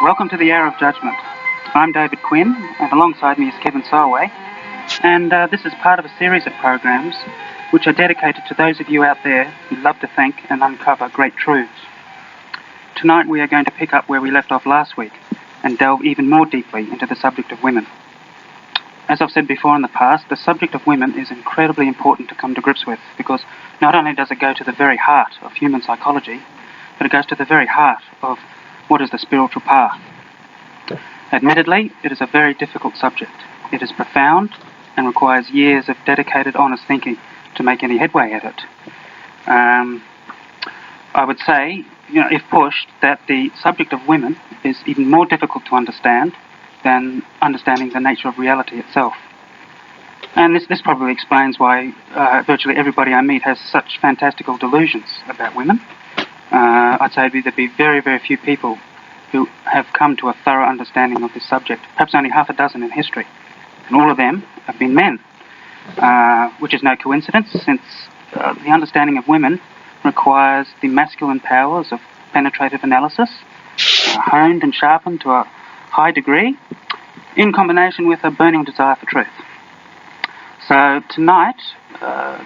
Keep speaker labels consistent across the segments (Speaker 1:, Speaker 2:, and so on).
Speaker 1: Welcome to the Hour of Judgment. I'm David Quinn, and alongside me is Kevin Solway, and this is part of a series of programs which are dedicated to those of you out there who love to think and uncover great truths. Tonight we are going to pick up where we left off last week and delve even more deeply into the subject of women. As I've said before in the past, the subject of women is incredibly important to come to grips with, because not only does it go to the very heart of human psychology, but it goes to the very heart of what is the spiritual path. Admittedly, it is a very difficult subject. It is profound and requires years of dedicated, honest thinking to make any headway at it. I would say, if pushed, that the subject of women is even more difficult to understand than understanding the nature of reality itself. And this probably explains why virtually everybody I meet has such fantastical delusions about women. I'd say there'd be very, very few people who have come to a thorough understanding of this subject, perhaps only half a dozen in history. And all of them have been men, which is no coincidence, since the understanding of women requires the masculine powers of penetrative analysis, honed and sharpened to a high degree, in combination with a burning desire for truth. So tonight,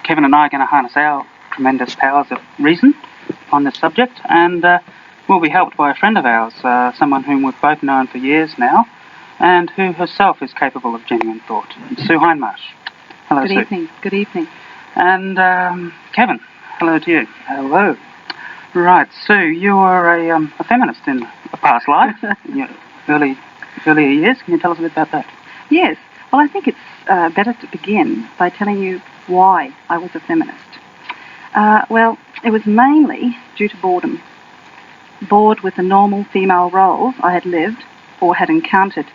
Speaker 1: Kevin and I are going to harness our tremendous powers of reason on this subject, and we'll be helped by a friend of ours, someone whom we've both known for years now, and who herself is capable of genuine thought. Sue Hindmarsh. Hello,
Speaker 2: Good
Speaker 1: Sue.
Speaker 2: evening. Good evening.
Speaker 1: And Kevin, hello to you.
Speaker 2: Hello.
Speaker 1: Right, Sue, you were a feminist in a past life, in your earlier years. Can you tell us a bit about that?
Speaker 2: Yes. Well, I think it's better to begin by telling you why I was a feminist. Well, it was mainly due to boredom. Bored with the normal female roles I had lived or had encountered.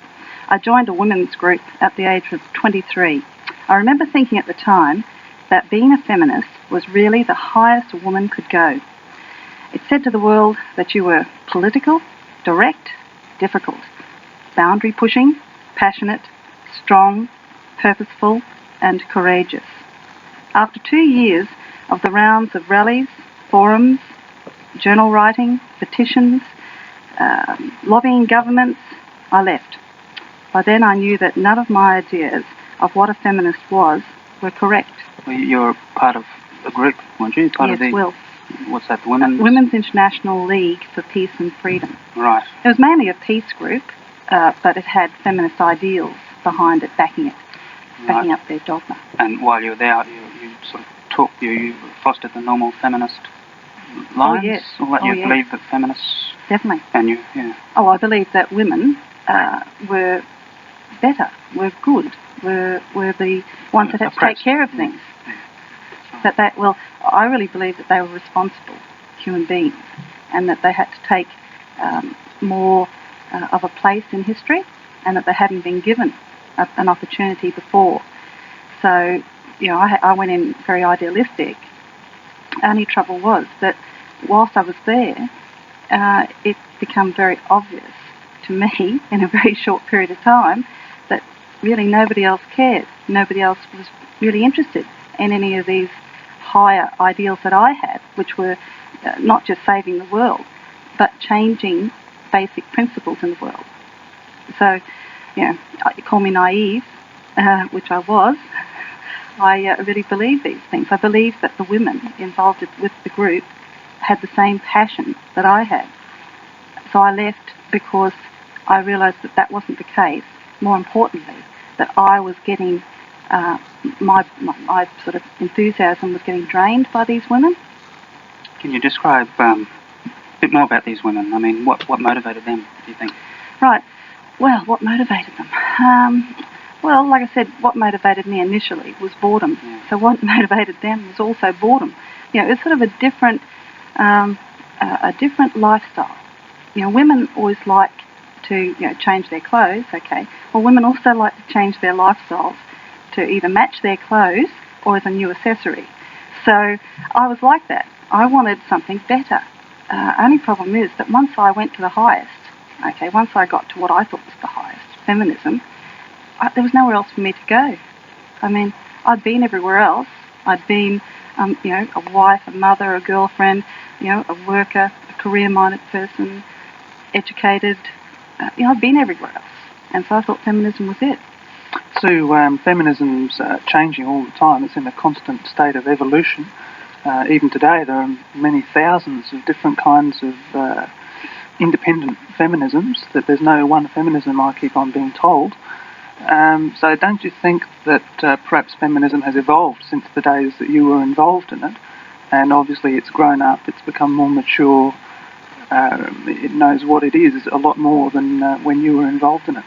Speaker 2: I joined a women's group at the age of 23. I remember thinking at the time that being a feminist was really the highest a woman could go. It said to the world that you were political, direct, difficult, boundary-pushing, passionate, strong, purposeful, and courageous. After 2 years of the rounds of rallies, forums, journal writing, petitions, lobbying governments, I left. By then I knew that none of my ideas of what a feminist was were correct.
Speaker 1: Well, you're part of a group, weren't you?
Speaker 2: Yes, Will.
Speaker 1: What's that, the Women's?
Speaker 2: Women's International League for Peace and Freedom.
Speaker 1: Right.
Speaker 2: It was mainly a peace group, but it had feminist ideals behind it, backing up their dogma.
Speaker 1: And while you were there, you sort of you fostered the normal feminist lines?
Speaker 2: Oh, yes.
Speaker 1: Or you believed that feminists...
Speaker 2: Definitely.
Speaker 1: And you, yeah.
Speaker 2: Oh, I believe that women were better, were good, were the ones that had to take care of things. Well, I really believe that they were responsible human beings, and that they had to take more of a place in history, and that they hadn't been given an opportunity before. So, I went in very idealistic. Only trouble was that whilst I was there, it became very obvious to me in a very short period of time that really nobody else cared. Nobody else was really interested in any of these higher ideals that I had, which were not just saving the world, but changing basic principles in the world. So, you call me naive, which I was. I really believed these things. I believed that the women involved with the group had the same passion that I had. So I left because I realised that that wasn't the case. More importantly, that I was getting, my sort of enthusiasm was getting drained by these women.
Speaker 1: Can you describe a bit more about these women? I mean, what motivated them, do you think?
Speaker 2: Right. Well, what motivated them? Well, like I said, what motivated me initially was boredom. Yeah. So what motivated them was also boredom. It's sort of a different lifestyle. Women always like to, change their clothes, okay. Well, women also like to change their lifestyles to either match their clothes or as a new accessory. So I was like that. I wanted something better. Only problem is that once I went to the highest, okay, once I got to what I thought was the highest, feminism, there was nowhere else for me to go. I mean, I'd been everywhere else. I'd been, a wife, a mother, a girlfriend, a worker, a career-minded person, educated, I've been everywhere else, and so I thought feminism was it.
Speaker 1: So feminism's changing all the time. It's in a constant state of evolution. Even today, there are many thousands of different kinds of independent feminisms. That there's no one feminism, I keep on being told. So don't you think that perhaps feminism has evolved since the days that you were involved in it? And obviously it's grown up, it's become more mature, it knows what it is a lot more than when you were involved in it.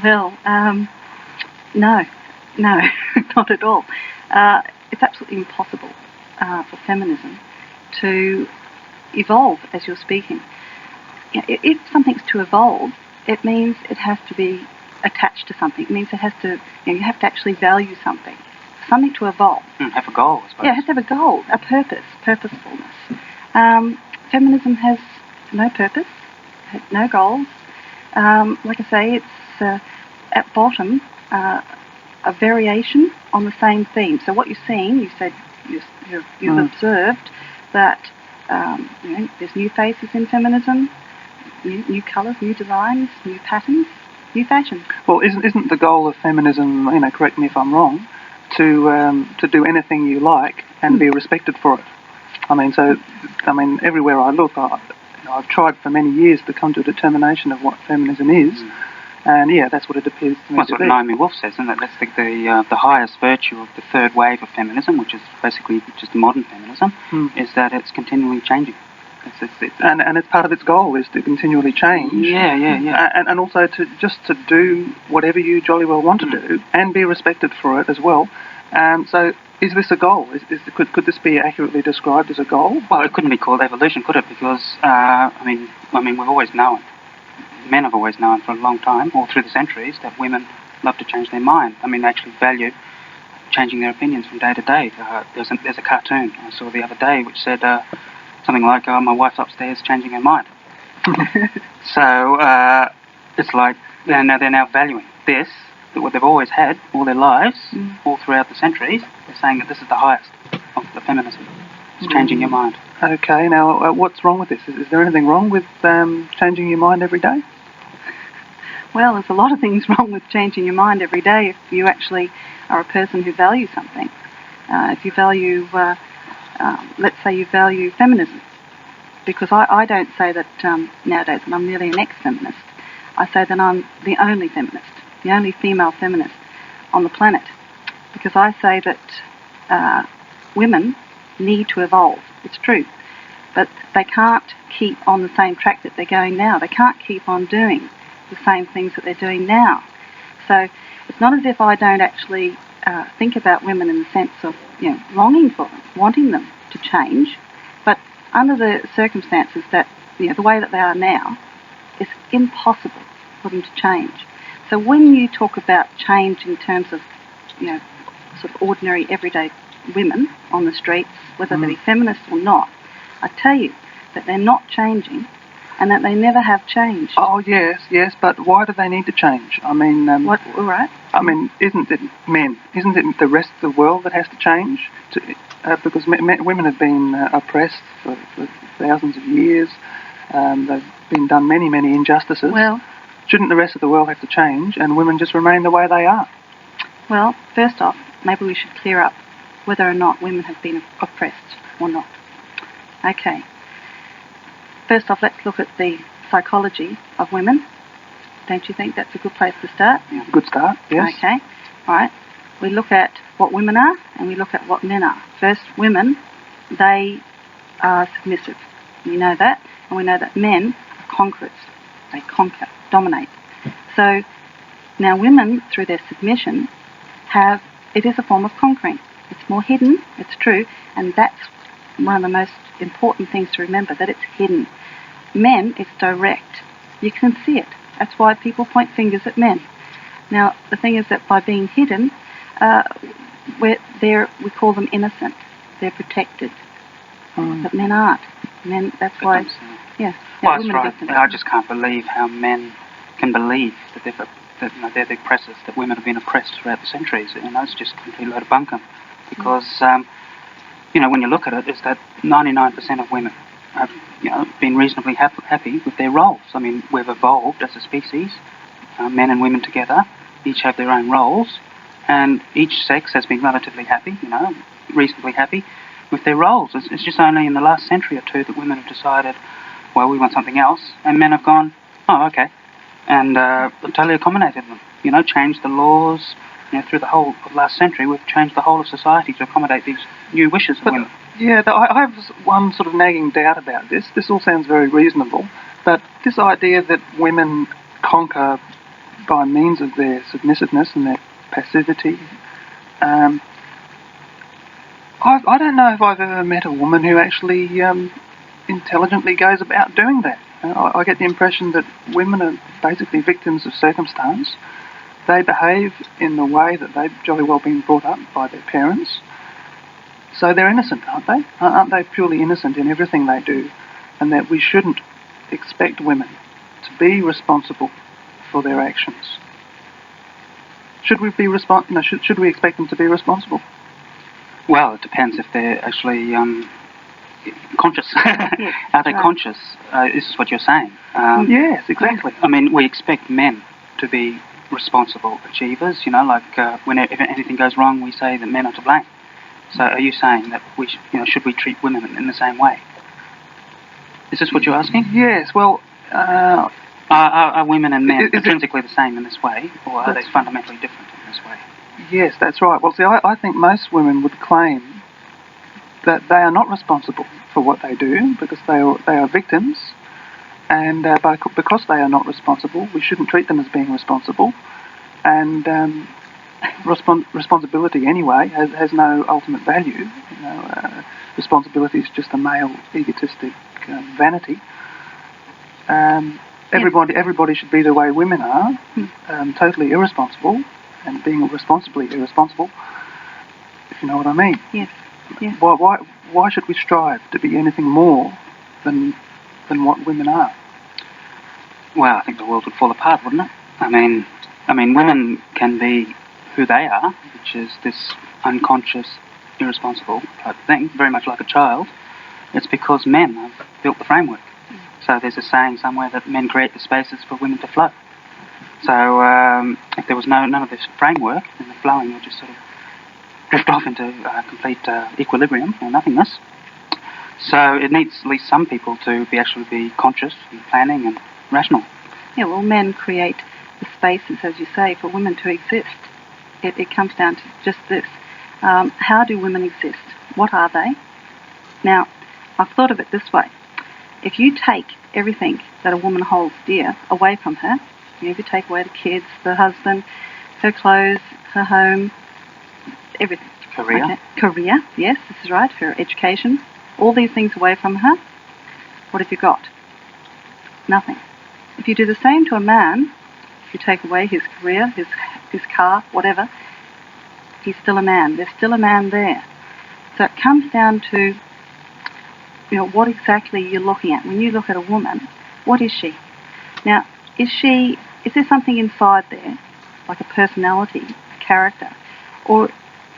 Speaker 2: Well, no, not at all. It's absolutely impossible for feminism to evolve as you're speaking. If something's to evolve, it means it has to be attached to something. It means it has to, you have to actually value something. Something to evolve.
Speaker 1: Have a goal, I suppose.
Speaker 2: Yeah, it has to have a goal, a purpose, purposefulness. Feminism has no purpose, no goals. Like I say, it's at bottom a variation on the same theme. So what you're seeing, you said you've observed that there's new faces in feminism, new colours, new designs, new patterns, new fashion. Well,
Speaker 1: isn't the goal of feminism, correct me if I'm wrong, to do anything you like and be respected for it? Everywhere I look, I've tried for many years to come to a determination of what feminism is, and that's what it appears to me. That's what Naomi Wolf says, isn't it? That's the highest virtue of the third wave of feminism, which is basically just modern feminism, is that it's continually changing. And it's part of its goal is to continually change. Yeah. And also to do whatever you jolly well want to do and be respected for it as well. So is this a goal? Could this be accurately described as a goal? Well, it couldn't be called evolution, could it? Because we've always known, men have always known for a long time, all through the centuries, that women love to change their mind. They actually value changing their opinions from day to day. There's a cartoon I saw the other day which said something like, my wife's upstairs changing her mind. So it's like they're now valuing this, that what they've always had all their lives, all throughout the centuries. They're saying that this is the highest of the feminism. It's changing your mind. Okay, now what's wrong with this? Is there anything wrong with changing your mind every day?
Speaker 2: Well, there's a lot of things wrong with changing your mind every day if you actually are a person who values something. If you value, let's say you value feminism, because I don't say that nowadays that I'm merely an ex-feminist. I say that I'm the only feminist, the only female feminist on the planet, because I say that women need to evolve. It's true, but they can't keep on the same track that they're going now. They can't keep on doing the same things that they're doing now. So it's not as if I don't actually think about women in the sense of longing for them, wanting them to change, but under the circumstances that the way that they are now, it's impossible for them to change. So when you talk about change in terms of sort of ordinary everyday women on the streets, whether they be feminists or not, I tell you that they're not changing and that they never have changed.
Speaker 1: Oh, yes, but why do they need to change?
Speaker 2: What? All right.
Speaker 1: Isn't it men? Isn't it the rest of the world that has to change? Because women have been oppressed for thousands of years. They've been done many, many injustices.
Speaker 2: Well,
Speaker 1: shouldn't the rest of the world have to change and women just remain the way they are?
Speaker 2: Well, first off, maybe we should clear up whether or not women have been oppressed or not. Okay. First off, let's look at the psychology of women. Don't you think that's a good place to start?
Speaker 1: Yeah, good start, yes.
Speaker 2: Okay. All right. We look at what women are and we look at what men are. First, women, they are submissive. We know that. And we know that men are conquerors. They conquer, dominate. So now women, through their submission, it is a form of conquering. It's more hidden, it's true, and that's one of the most important things to remember, that it's hidden. Men, it's direct. You can see it. That's why people point fingers at men. Now, the thing is that by being hidden, we call them innocent. They're protected. But men aren't. Men, that's why... Yeah.
Speaker 1: Well, that's right. I just can't believe how men can believe that they're the oppressors, that women have been oppressed throughout the centuries. It's just a complete load of bunkum. Because, when you look at it, it's that 99% of women have been reasonably happy with their roles. I mean, we've evolved as a species, men and women together, each have their own roles, and each sex has been relatively happy, reasonably happy with their roles. It's just only in the last century or two that women have decided, well, we want something else, and men have gone, oh, okay, and totally accommodated them. Changed the laws. Through the whole of last century, we've changed the whole of society to accommodate these new wishes of women.
Speaker 3: Yeah, I have one sort of nagging doubt about this. This all sounds very reasonable, but this idea that women conquer by means of their submissiveness and their passivity, I don't know if I've ever met a woman who actually intelligently goes about doing that. I get the impression that women are basically victims of circumstance. They behave in the way that they've jolly well been brought up by their parents. So they're innocent, aren't they? Aren't they purely innocent in everything they do? And that we shouldn't expect women to be responsible for their actions. Should we be should we expect them to be responsible?
Speaker 1: Well, it depends if they're actually conscious.
Speaker 2: Yes,
Speaker 1: Are they
Speaker 2: right.
Speaker 1: conscious? This is what you're saying.
Speaker 3: Yes, exactly.
Speaker 1: I mean, we expect men to be responsible achievers. Whenever anything goes wrong, we say that men are to blame. So, are you saying that we, should we treat women in the same way? Is this what you're asking?
Speaker 3: Yes. Well,
Speaker 1: are women and men intrinsically the same in this way, or are they fundamentally different in this way?
Speaker 3: Yes, that's right. Well, see, I think most women would claim that they are not responsible for what they do because they are victims, and because they are not responsible, we shouldn't treat them as being responsible, and responsibility anyway has no ultimate value. Responsibility is just a male egotistic vanity. Everybody should be the way women are, totally irresponsible, and being responsibly irresponsible, if you know what I mean.
Speaker 2: Yes. Yes.
Speaker 3: Why should we strive to be anything more than what women are?
Speaker 1: Well, I think the world would fall apart, wouldn't it? I mean, women can be who they are, which is this unconscious, irresponsible type of thing, very much like a child. It's because men have built the framework. So there's a saying somewhere that men create the spaces for women to flow. So if there was none of this framework, then the flowing would just sort of drift off into complete equilibrium or nothingness. So it needs at least some people to actually be conscious and planning and rational.
Speaker 2: Yeah, well, men create the spaces, as you say, for women to exist. It comes down to just this. How do women exist? What are they? Now, I've thought of it this way. If you take everything that a woman holds dear away from her, if you take away the kids, the husband, her clothes, her home, everything.
Speaker 1: Career.
Speaker 2: Okay. Career, yes, this is right, her education, all these things away from her, what have you got? Nothing. If you do the same to a man, if you take away his career, his car, whatever, he's still a man. There's still a man there. So it comes down to what exactly you're looking at. When you look at a woman, what is she? Now, is there something inside there, like a personality, a character, or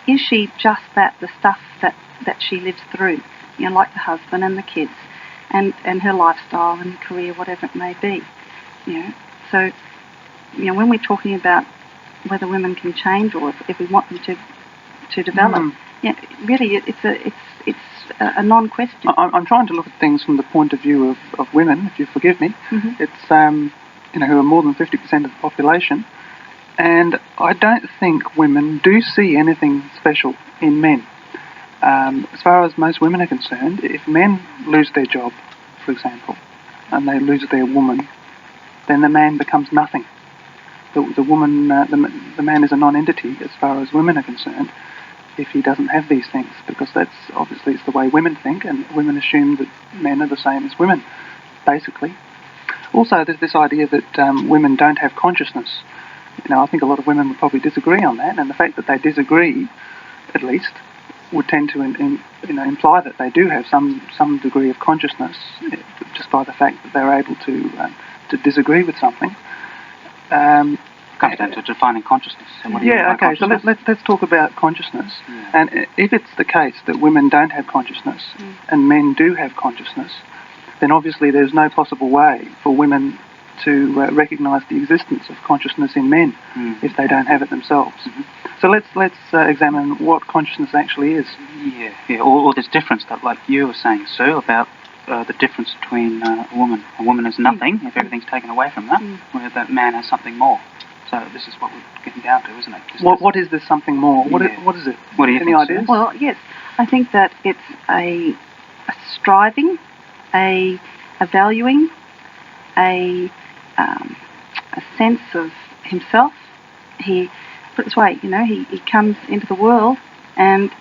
Speaker 2: is she just the stuff that she lives through, like the husband and the kids, and her lifestyle and career, whatever it may be, So, when we're talking about whether women can change or if we want them to develop, really it's a non-question.
Speaker 3: I'm trying to look at things from the point of view of women, if you forgive me.
Speaker 2: Mm-hmm.
Speaker 3: It's who are more than 50% of the population, and I don't think women do see anything special in men. As far as most women are concerned, if men lose their job, for example, and they lose their woman, then the man becomes nothing. The woman, the man is a non-entity as far as women are concerned if he doesn't have these things, because that's obviously it's the way women think, and women assume that men are the same as women, basically. Also, there's this idea that women don't have consciousness. I think a lot of women would probably disagree on that, and the fact that they disagree, at least, would tend to imply that they do have some degree of consciousness, just by the fact that they're able to disagree with something.
Speaker 1: Comes down to defining consciousness.
Speaker 3: Okay, so let's talk about consciousness. Yeah. And if it's the case that women don't have consciousness and men do have consciousness, then obviously there's no possible way for women to recognise the existence of consciousness in men if they don't have it themselves. So let's examine what consciousness actually is.
Speaker 1: Yeah. Or this difference that, like you were saying, Sue, about the difference between a woman. A woman is nothing if everything's taken away from her, where that man has something more. So this is what we're getting down to, isn't it?
Speaker 3: What is this something more? What is it?
Speaker 1: What do you
Speaker 3: Any
Speaker 1: think,
Speaker 3: ideas?
Speaker 1: Sue?
Speaker 2: Well, yes, I think that it's a striving, a valuing, a sense of himself. He, put it this way, he comes into the world and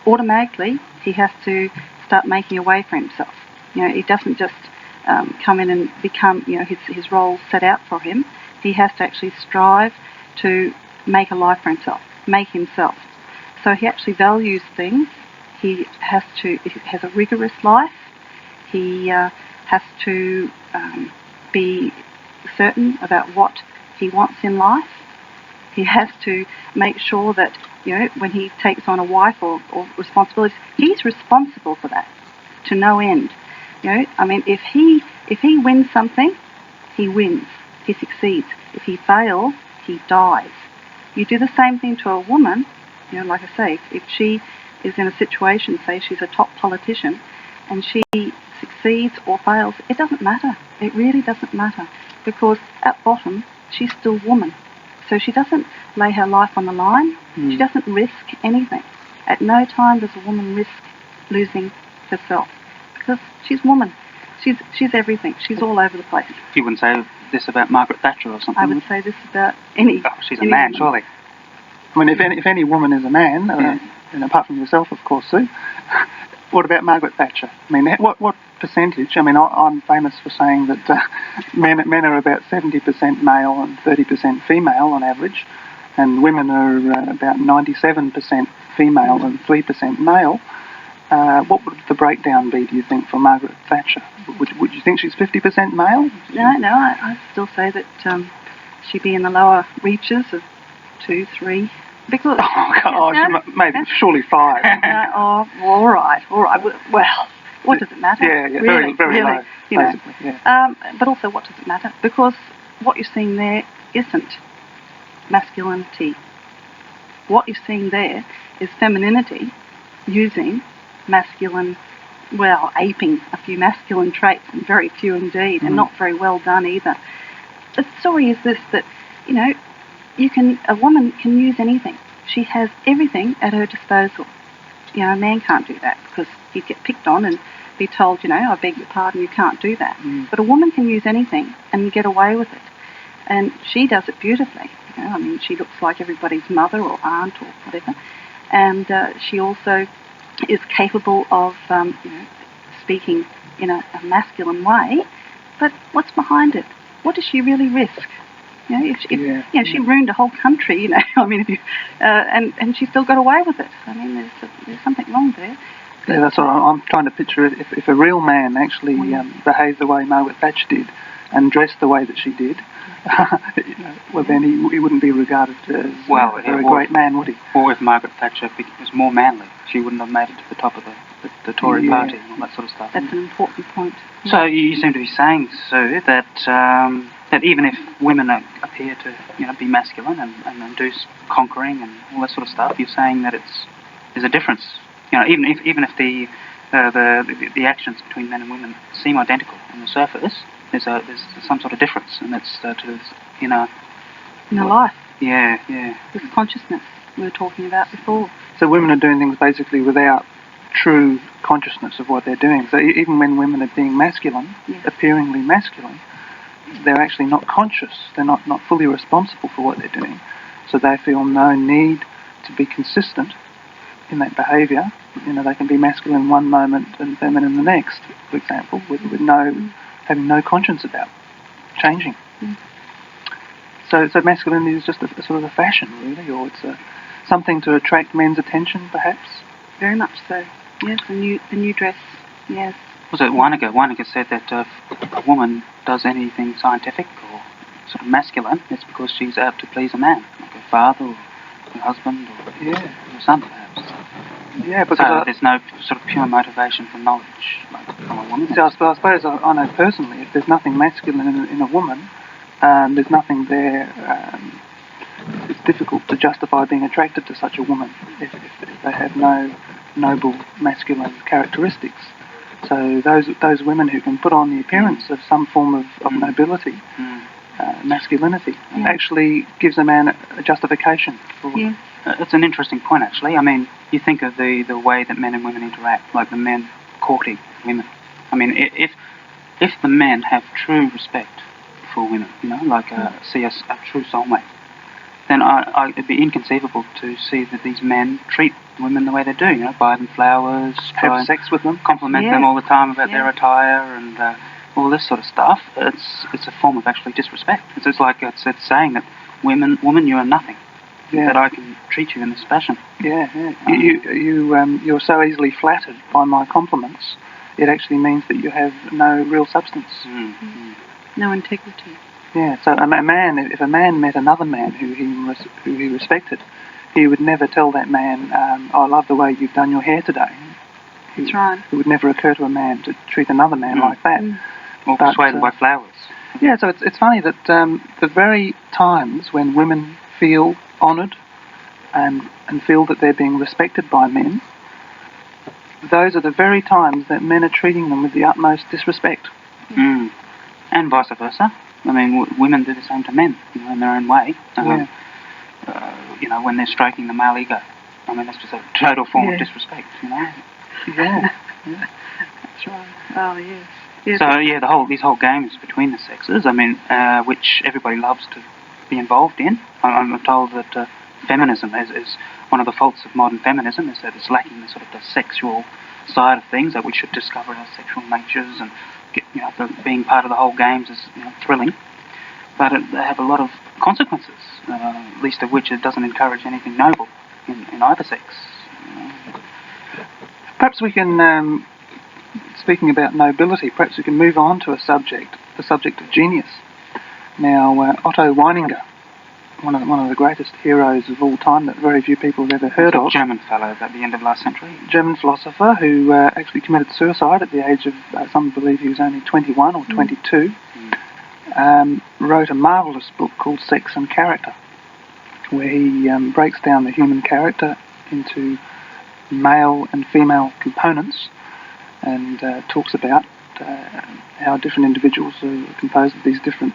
Speaker 2: automatically he has to start making a way for himself. He doesn't just come in and become, his role set out for him. He has to actually strive to make a life for himself, make himself. So he actually values things. He has a rigorous life. He has to be certain about what he wants in life. He has to make sure that, when he takes on a wife or responsibilities, he's responsible for that to no end. If he wins something, he wins. He succeeds. If he fails, he dies. You do the same thing to a woman, like I say, if she is in a situation, say she's a top politician, and she succeeds or fails, it doesn't matter. It really doesn't matter, because at bottom, she's still woman. So she doesn't lay her life on the line. She doesn't risk anything. At no time does a woman risk losing herself, because she's woman. She's everything. She's all over the place.
Speaker 1: You wouldn't say this about Margaret Thatcher or something?
Speaker 2: I would say this about any...
Speaker 1: Oh, she's a man,
Speaker 2: woman.
Speaker 1: surely.
Speaker 3: I mean, if any woman is a man, and apart from yourself, of course, Sue, what about Margaret Thatcher? I mean, what percentage? I mean, I'm famous for saying that men are about 70% male and 30% female on average, and women are about 97% female and 3% male. What would the breakdown be, do you think, for Margaret Thatcher? Would you think she's 50% male?
Speaker 2: No, I still say that she'd be in the lower reaches of 2, 3. Because
Speaker 3: maybe surely 5.
Speaker 2: All right. Well, what does it matter?
Speaker 3: Yeah,
Speaker 2: really,
Speaker 3: very low, basically. Yeah.
Speaker 2: But also, what does it matter? Because what you're seeing there isn't masculinity. What you're seeing there is femininity using masculine, aping a few masculine traits, and very few indeed, and not very well done either. The story is this, that, a woman can use anything. She has everything at her disposal. A man can't do that, because he'd get picked on and be told, I beg your pardon, you can't do that. But a woman can use anything and get away with it. And she does it beautifully. She looks like everybody's mother or aunt or whatever. And she also is capable of speaking in a masculine way. But what's behind it? What does she really risk? She ruined a whole country, and she still got away with it. There's something wrong there.
Speaker 3: Yeah, that's what I'm trying to picture. If a real man actually behaved the way Margaret Thatcher did and dressed the way that she did, then he wouldn't be regarded as a great man, would he?
Speaker 1: Or if Margaret Thatcher was more manly, she wouldn't have made it to the top of the Tory party and all that sort of stuff.
Speaker 2: That's an important point. Yeah.
Speaker 1: So you seem to be saying, Sue, that that even if women appear to be masculine and do conquering and all that sort of stuff, you're saying that there's a difference. Even if the actions between men and women seem identical on the surface, there's some sort of difference, and it's in a
Speaker 2: life.
Speaker 1: Yeah.
Speaker 2: This consciousness we were talking about before.
Speaker 3: So women are doing things basically without true consciousness of what they're doing. So even when women are being masculine, appearingly masculine, they're actually not conscious. They're not fully responsible for what they're doing. So they feel no need to be consistent in that behaviour. They can be masculine one moment and feminine the next, for example, with having no conscience about changing. So masculinity is just a sort of a fashion, really, or it's something to attract men's attention, perhaps?
Speaker 2: Very much so. Yes, the new dress. Yes.
Speaker 1: Was it Weininger? Weininger said that if a woman does anything scientific or sort of masculine, it's because she's out to please a man, like her father or her husband or her son, perhaps.
Speaker 3: Yeah, because
Speaker 1: So there's no sort of pure motivation for knowledge like from a woman.
Speaker 3: So I suppose I know personally, if there's nothing masculine in a woman, there's nothing there. It's difficult to justify being attracted to such a woman if they have no noble masculine characteristics. So those women who can put on the appearance of some form of nobility, masculinity, actually gives a man a justification for.
Speaker 2: Yeah.
Speaker 1: It's an interesting point, actually. I mean, you think of the way that men and women interact, like the men courting women. I mean, if the men have true respect for women, like see a true soulmate, then it'd be inconceivable to see that these men treat women the way they do, buy them flowers,
Speaker 3: Have sex with them,
Speaker 1: compliment them all the time about their attire and all this sort of stuff. It's a form of actually disrespect. It's like it's saying that woman, you are nothing.
Speaker 3: Yeah.
Speaker 1: That I can treat you in this fashion.
Speaker 3: Yeah. You're so easily flattered by my compliments. It actually means that you have no real substance.
Speaker 2: No integrity.
Speaker 3: Yeah. So if a man met another man who he respected, he would never tell that man, "I love the way you've done your hair today."
Speaker 2: That's right.
Speaker 3: It would never occur to a man to treat another man like that.
Speaker 1: Or persuaded by flowers.
Speaker 3: Yeah. So it's funny that the very times when women feel honoured and feel that they're being respected by men, those are the very times that men are treating them with the utmost disrespect.
Speaker 1: And vice versa. I mean, women do the same to men, in their own way. When they're stroking the male ego. I mean, that's just a total form of disrespect,
Speaker 3: Yeah.
Speaker 2: That's right. Oh, yes.
Speaker 1: So, these whole games between the sexes, I mean, which everybody loves to be involved in. I'm told that feminism is one of the faults of modern feminism is that it's lacking the sort of the sexual side of things, that we should discover our sexual natures and get, being part of the whole games is thrilling. But they have a lot of consequences, least of which it doesn't encourage anything noble in either sex.
Speaker 3: Perhaps we can, speaking about nobility, perhaps we can move on to the subject of genius. Now, Otto Weininger, one of the greatest heroes of all time that very few people have ever heard of.
Speaker 1: A German fellow at the end of last century.
Speaker 3: German philosopher who actually committed suicide at the age of, some believe he was only 21 or 22, wrote a marvellous book called Sex and Character, where he breaks down the human character into male and female components and talks about how different individuals are composed of these different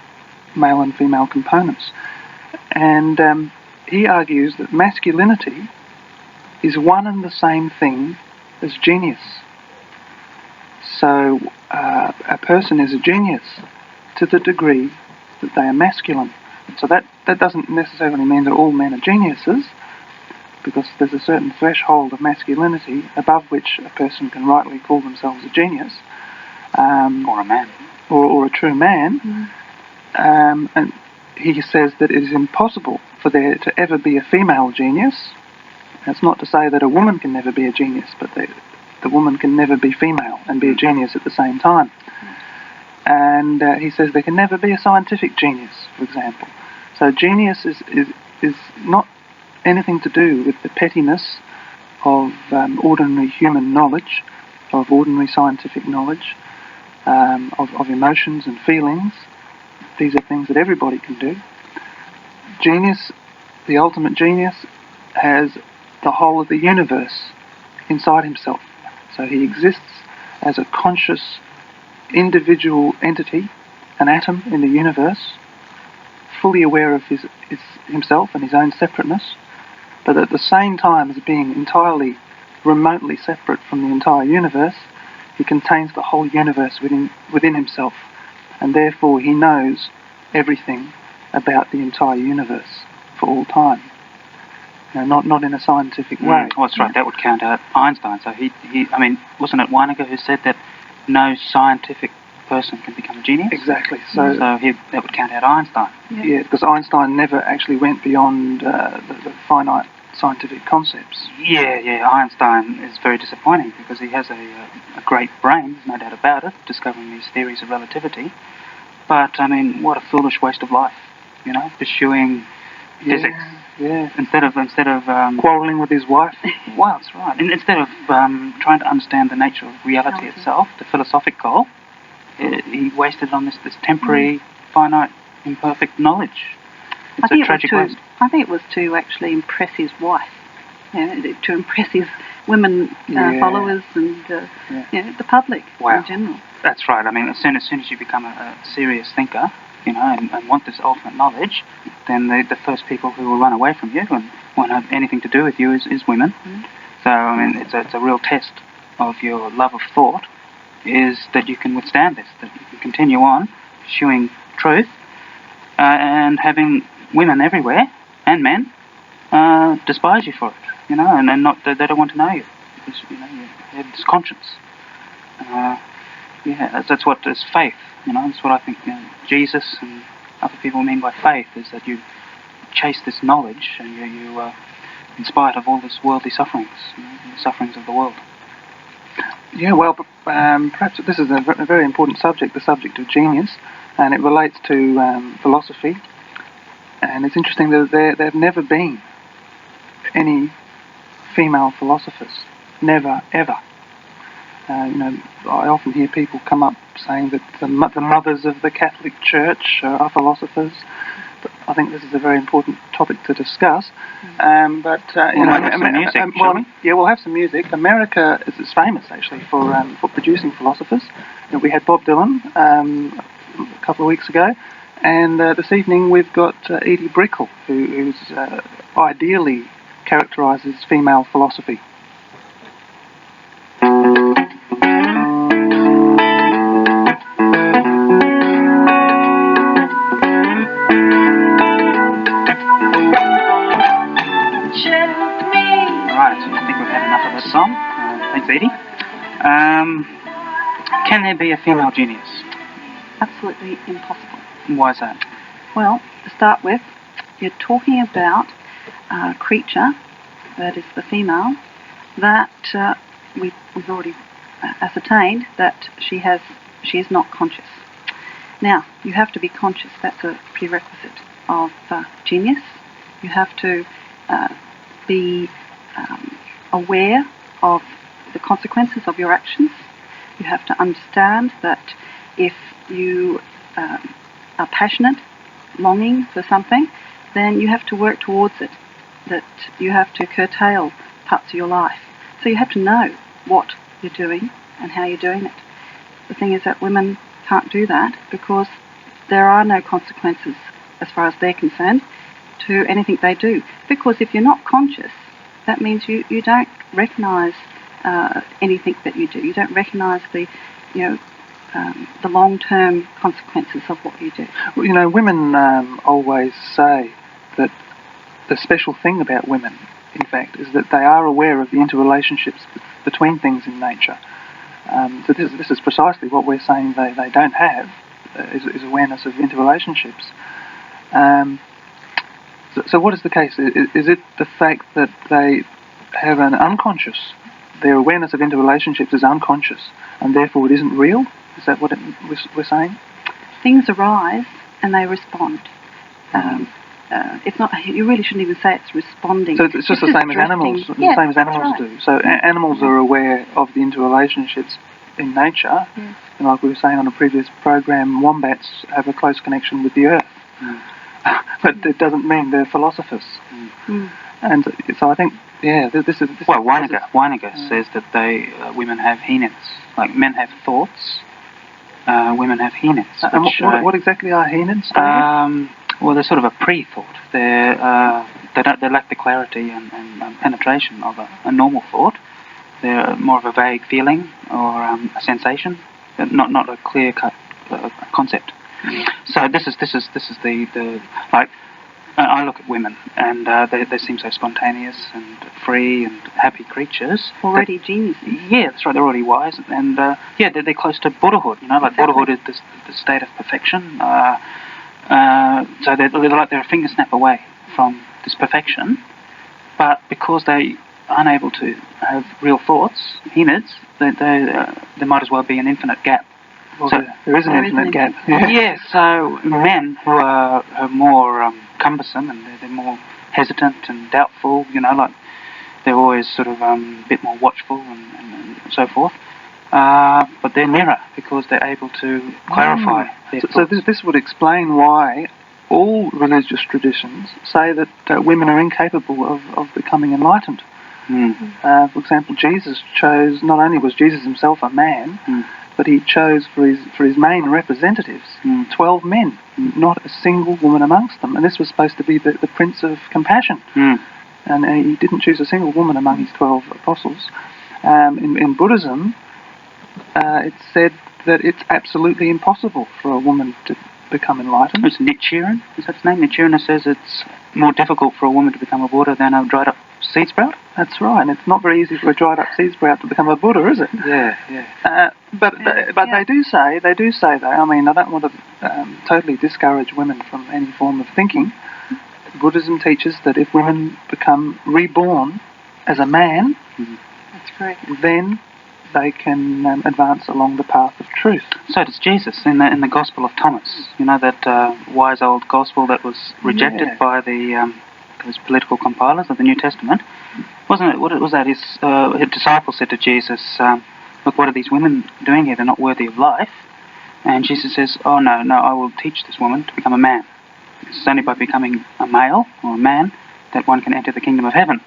Speaker 3: male and female components. And he argues that masculinity is one and the same thing as genius. So a person is a genius to the degree that they are masculine. So that doesn't necessarily mean that all men are geniuses, because there's a certain threshold of masculinity above which a person can rightly call themselves a genius.
Speaker 1: Or a man.
Speaker 3: Or a true man. And he says that it is impossible for there to ever be a female genius. That's not to say that a woman can never be a genius, but the woman can never be female and be a genius at the same time. And he says there can never be a scientific genius, for example. So genius is not anything to do with the pettiness of ordinary human knowledge, of ordinary scientific knowledge, of emotions and feelings. These are things that everybody can do. Genius, the ultimate genius, has the whole of the universe inside himself. So he exists as a conscious individual entity, an atom in the universe, fully aware of himself and his own separateness, but at the same time as being entirely remotely separate from the entire universe, he contains the whole universe within himself, and therefore he knows everything about the entire universe for all time. Not in a scientific way.
Speaker 1: Oh, that's right. That would count out Einstein. So he I mean, wasn't it Weininger who said that no scientific person can become a genius?
Speaker 3: Exactly.
Speaker 1: So that would count out Einstein.
Speaker 3: Yeah, because Einstein never actually went beyond the finite scientific concepts.
Speaker 1: Yeah. Einstein is very disappointing because he has a great brain, there's no doubt about it, discovering these theories of relativity. But, I mean, what a foolish waste of life, pursuing physics.
Speaker 3: Yeah.
Speaker 1: Instead of
Speaker 3: Quarrelling with his wife.
Speaker 1: well, that's right. Instead of trying to understand the nature of reality itself, the philosophic goal, he wasted it on this temporary, finite, imperfect knowledge. It's a tragic waste.
Speaker 2: I think it was to actually impress his wife, to impress his women followers and the public in general.
Speaker 1: That's right. I mean, as soon as you become a serious thinker, and want this ultimate knowledge, then the first people who will run away from you and won't have anything to do with you is women. So, I mean, it's a real test of your love of thought, is that you can withstand this, that you can continue on pursuing truth, and having women everywhere, and men, despise you for it, and not, they don't want to know you, because, you have this conscience. That's what is faith, that's what I think Jesus and other people mean by faith, is that you chase this knowledge, and you in spite of all this worldly sufferings, the sufferings of the world.
Speaker 3: Yeah, well, perhaps this is a very important subject, the subject of genius, and it relates to philosophy. And it's interesting that there have never been any female philosophers. Never, ever. I often hear people come up saying that the mothers of the Catholic Church are philosophers. But I think this is a very important topic to discuss.
Speaker 1: We'll have some music, shall we?
Speaker 3: Yeah, we'll have some music. America is famous, actually, for producing philosophers. We had Bob Dylan a couple of weeks ago, and this evening we've got Edie Brickell, who's ideally characterises female philosophy.
Speaker 1: Song. Thanks, Edie. Can there be a female genius?
Speaker 2: Absolutely impossible.
Speaker 1: Why is that?
Speaker 2: Well, to start with, you're talking about a creature, that is the female, that we've already ascertained that she is not conscious. Now, you have to be conscious. That's a prerequisite of genius. You have to be aware of the consequences of your actions. You have to understand that if you are passionate, longing for something, then you have to work towards it, that you have to curtail parts of your life. So you have to know what you're doing and how you're doing it. The thing is that women can't do that because there are no consequences, as far as they're concerned, to anything they do. Because if you're not conscious, that means you don't recognise anything that you do. You don't recognise the long-term consequences of what you do.
Speaker 3: Well, women always say that the special thing about women, in fact, is that they are aware of the interrelationships between things in nature. So this is precisely what we're saying they don't have, is awareness of interrelationships. So what is the case? Is it the fact that they have an unconscious, their awareness of interrelationships is unconscious, and therefore it isn't real? Is that what we're saying?
Speaker 2: Things arise and they respond. It's not. You really shouldn't even say it's responding.
Speaker 3: So it's just the same as animals. The same as animals do. So animals are aware of the interrelationships in nature, and like we were saying on a previous program, wombats have a close connection with the earth. But it doesn't mean they're philosophers. And so I think, this is...
Speaker 1: Weininger says that women have henids. Like men have thoughts, women have henids.
Speaker 3: What exactly are henids?
Speaker 1: Well, they're sort of a pre-thought. They lack the clarity and penetration of a normal thought. They're more of a vague feeling or a sensation, not a clear-cut concept. So this is the like. I look at women, and they seem so spontaneous and free and happy creatures.
Speaker 2: Already geniuses.
Speaker 1: Yeah, that's right. They're already wise, and they're close to Buddhahood. Like Buddhahood is the state of perfection. So they're like they're a finger snap away from this perfection, but because they aren't able to have real thoughts, henids, there might as well be an infinite gap
Speaker 3: Well,
Speaker 1: So
Speaker 3: there is an infinite gap. Yeah.
Speaker 1: yes, so men who are more cumbersome and they're more hesitant and doubtful, like they're always sort of a bit more watchful and so forth. But they're nearer because they're able to clarify their
Speaker 3: So this would explain why all religious traditions say that women are incapable of becoming enlightened. For example, Jesus chose, not only was Jesus himself a man, but he chose for his main representatives 12 men, not a single woman amongst them. And this was supposed to be the Prince of Compassion. And he didn't choose a single woman among his 12 apostles. In Buddhism, it's said that it's absolutely impossible for a woman to become enlightened.
Speaker 1: It's Nichiren, is that his name? Nichiren says it's more difficult for a woman to become a Buddha than a dried up seed sprout.
Speaker 3: That's right, and it's not very easy for a dried up seed sprout to become a Buddha, is it?
Speaker 1: Yeah.
Speaker 3: But they do say though, I mean, I don't want to totally discourage women from any form of thinking. Buddhism teaches that if women become reborn as a man,
Speaker 2: That's correct.
Speaker 3: then they can advance along the path of truth.
Speaker 1: So does Jesus in the Gospel of Thomas. That wise old gospel that was rejected by those political compilers of the New Testament. Wasn't it? What was that? His disciples said to Jesus, "Look, what are these women doing here? They're not worthy of life." And Jesus says, "Oh no, I will teach this woman to become a man. It's only by becoming a male or a man that one can enter the kingdom of heaven."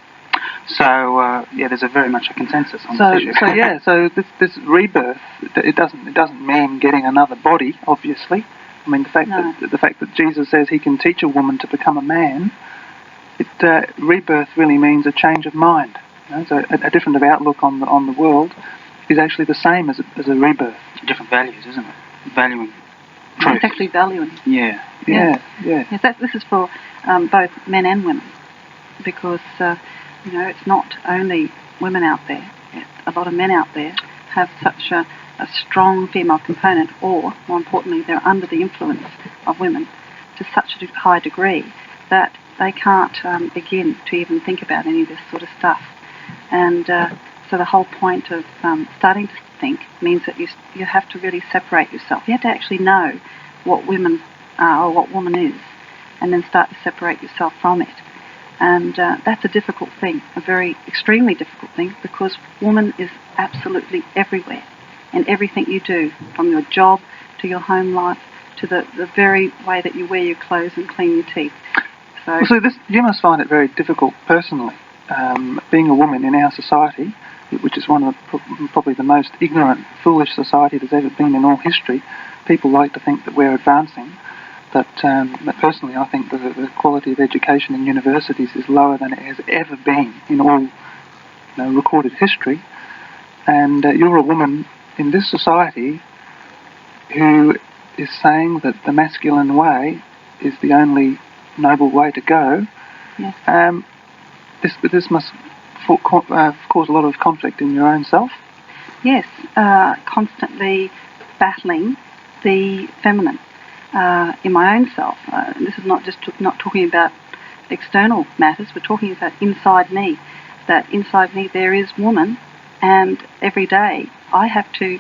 Speaker 1: So there's a very much a consensus on this issue.
Speaker 3: So this rebirth, it doesn't mean getting another body, obviously. I mean, the fact that Jesus says he can teach a woman to become a man, rebirth really means a change of mind. So a different outlook on the world is actually the same as a rebirth.
Speaker 1: Different values, isn't it? Valuing truth.
Speaker 2: It's actually valuing.
Speaker 3: Yeah.
Speaker 2: Yes, this is for both men and women, because it's not only women out there. A lot of men out there have such a strong female component, or more importantly, they're under the influence of women to such a high degree that they can't begin to even think about any of this sort of stuff. And so the whole point of starting to think means that you have to really separate yourself. You have to actually know what women are or what woman is, and then start to separate yourself from it. And that's a difficult thing, a very extremely difficult thing, because woman is absolutely everywhere in everything you do, from your job to your home life to the very way that you wear your clothes and clean your teeth. So
Speaker 3: this, you must find it very difficult personally, being a woman in our society, which is one of probably the most ignorant, foolish society there's ever been in all history. People like to think that we're advancing. But personally, I think the quality of education in universities is lower than it has ever been in all recorded history. And you're a woman in this society who is saying that the masculine way is the only noble way to go.
Speaker 2: Yes.
Speaker 3: This must cause a lot of conflict in your own self.
Speaker 2: Yes, constantly battling the feminine. In my own self. This is not talking about external matters. We're talking about inside me. That inside me there is woman, and every day I have to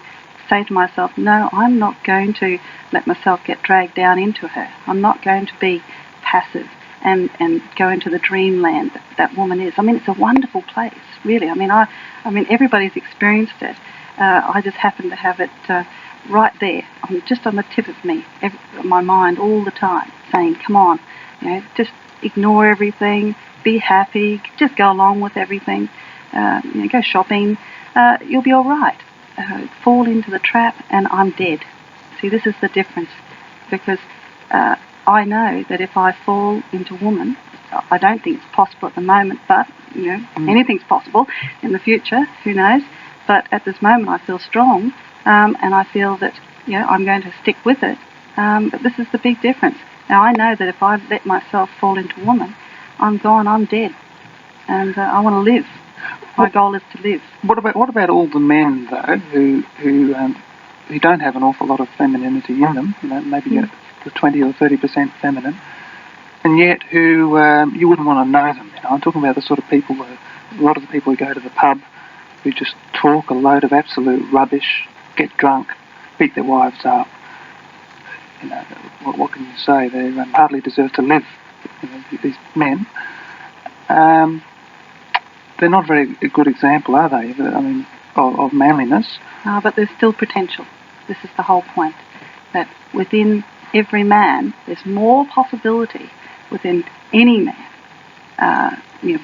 Speaker 2: say to myself, no, I'm not going to let myself get dragged down into her. I'm not going to be passive and go into the dreamland that woman is. I mean, it's a wonderful place, really. I mean, everybody's experienced it. I just happen to have it right there, just on the tip of my mind all the time, saying, come on, just ignore everything, be happy, just go along with everything, go shopping, you'll be all right. Fall into the trap and I'm dead. See, this is the difference, because I know that if I fall into woman, I don't think it's possible at the moment, but, anything's possible in the future, who knows, but at this moment I feel strong. And I feel that, I'm going to stick with it. But this is the big difference. Now, I know that if I let myself fall into woman, I'm gone, I'm dead. And I want to live. My goal is to live.
Speaker 3: What about all the men, though, who don't have an awful lot of femininity in them, maybe the 20 or 30% feminine, and yet who you wouldn't want to know them. I'm talking about the sort of people, a lot of the people who go to the pub, who just talk a load of absolute rubbish, get drunk, beat their wives up. You know, what can you say? They hardly deserve to live. You know, these men. They're not a very good example, are they? I mean, of manliness.
Speaker 2: But there's still potential. This is the whole point. That within every man, there's more possibility within any man,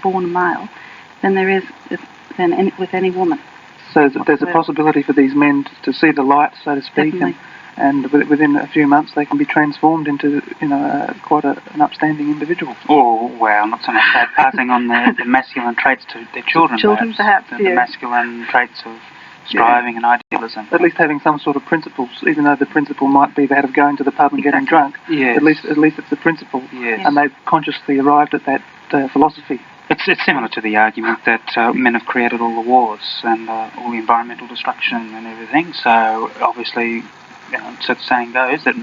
Speaker 2: born male, than there is with any woman.
Speaker 3: So there's a possibility for these men to see the light, so to speak, and within a few months they can be transformed into, quite an upstanding individual.
Speaker 1: Oh, well, not so much that. Passing on the masculine traits to their children.
Speaker 2: Children, perhaps,
Speaker 1: the masculine traits of striving and idealism.
Speaker 3: At least having some sort of principles, even though the principle might be that of going to the pub and getting drunk.
Speaker 1: Yes.
Speaker 3: At least it's the principle.
Speaker 1: Yes.
Speaker 3: And they've consciously arrived at that philosophy.
Speaker 1: It's similar to the argument that men have created all the wars and all the environmental destruction and everything. So obviously, so the saying goes that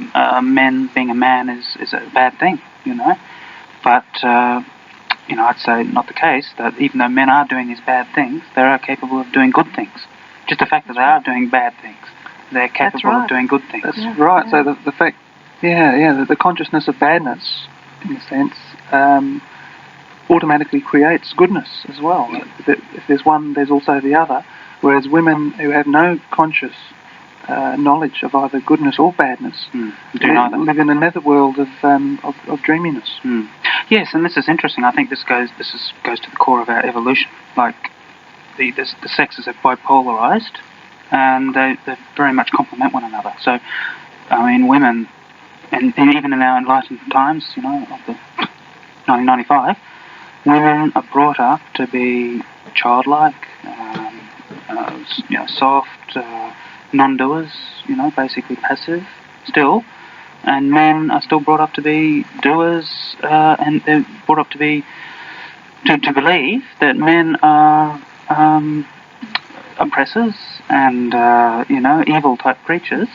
Speaker 1: being a man is a bad thing, But I'd say not the case. That even though men are doing these bad things, they are capable of doing good things. Just the fact that they are doing bad things, they're capable of doing good things.
Speaker 3: That's right. Yeah. So the fact, the consciousness of badness, in a sense, automatically creates goodness as well. Yeah. If there's one, there's also the other. Whereas women who have no conscious knowledge of either goodness or badness live in another world of dreaminess.
Speaker 1: Yes, and this is interesting. I think this goes to the core of our evolution. Like the sexes have bipolarized, and they very much complement one another. So, I mean, women, and even in our enlightened times, of the 1995, women are brought up to be childlike, soft, non-doers, basically passive still, and men are still brought up to be doers, and they're brought up to believe that men are oppressors and evil type creatures.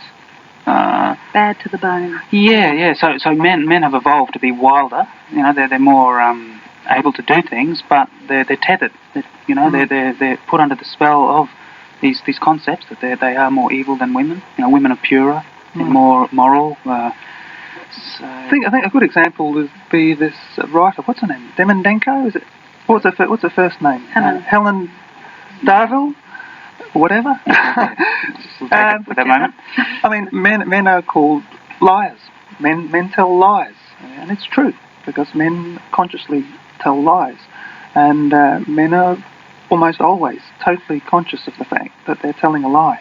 Speaker 2: Bad to the bone.
Speaker 1: Yeah. So men have evolved to be wilder. They're more able to do things, but they're tethered. They're put under the spell of these concepts that they are more evil than women. Women are purer, more moral.
Speaker 3: I think a good example would be this writer. What's her name? Demendenko? Is it? What's her first name? Helen Darville, whatever.
Speaker 1: We'll take it for that moment.
Speaker 3: I mean, men are called liars. Men tell lies, and it's true because men consciously tell lies, and men are almost always totally conscious of the fact that they're telling a lie.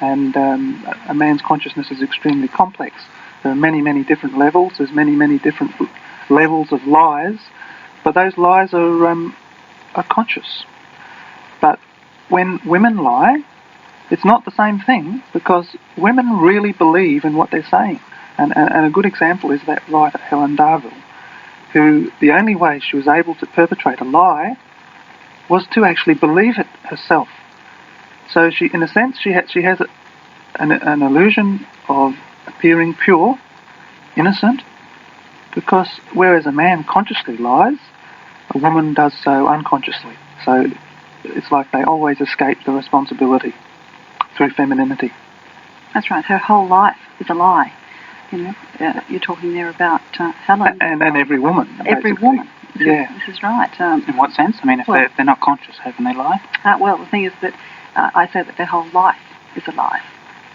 Speaker 3: And a man's consciousness is extremely complex. There are many, many different levels. There's many, many different levels of lies, but those lies are conscious. But when women lie, it's not the same thing because women really believe in what they're saying. And a good example is that writer Helen Darville, who the only way she was able to perpetrate a lie was to actually believe it herself. So she, in a sense, she has an illusion of appearing pure, innocent, because whereas a man consciously lies, a woman does so unconsciously. So it's like they always escape the responsibility through femininity.
Speaker 2: That's right. Her whole life is a lie. You're talking there about Helen.
Speaker 3: And every woman.
Speaker 2: Every
Speaker 3: basically.
Speaker 2: Woman.
Speaker 3: Yeah.
Speaker 2: This is right.
Speaker 1: In what sense? I mean, if they're not conscious, how can they lie?
Speaker 2: Well, the thing is that I say that their whole life is a lie.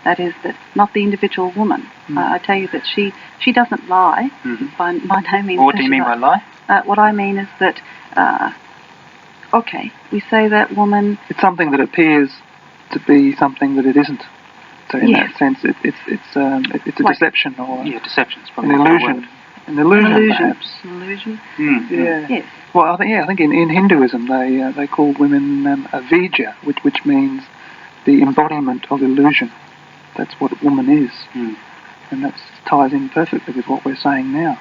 Speaker 2: That is, that not the individual woman. I tell you that she doesn't lie by no means.
Speaker 1: What do you mean by lie?
Speaker 2: What I mean is that, we say that woman...
Speaker 3: It's something that appears to be something that it isn't. So in that sense, it's a deception or...
Speaker 1: Yeah, deception is probably
Speaker 3: an illusion. An illusion, perhaps.
Speaker 2: An illusion.
Speaker 3: Yeah.
Speaker 2: Yes.
Speaker 3: Well, I think in Hinduism they call women avija, which means the embodiment of illusion. That's what a woman is, and that ties in perfectly with what we're saying now.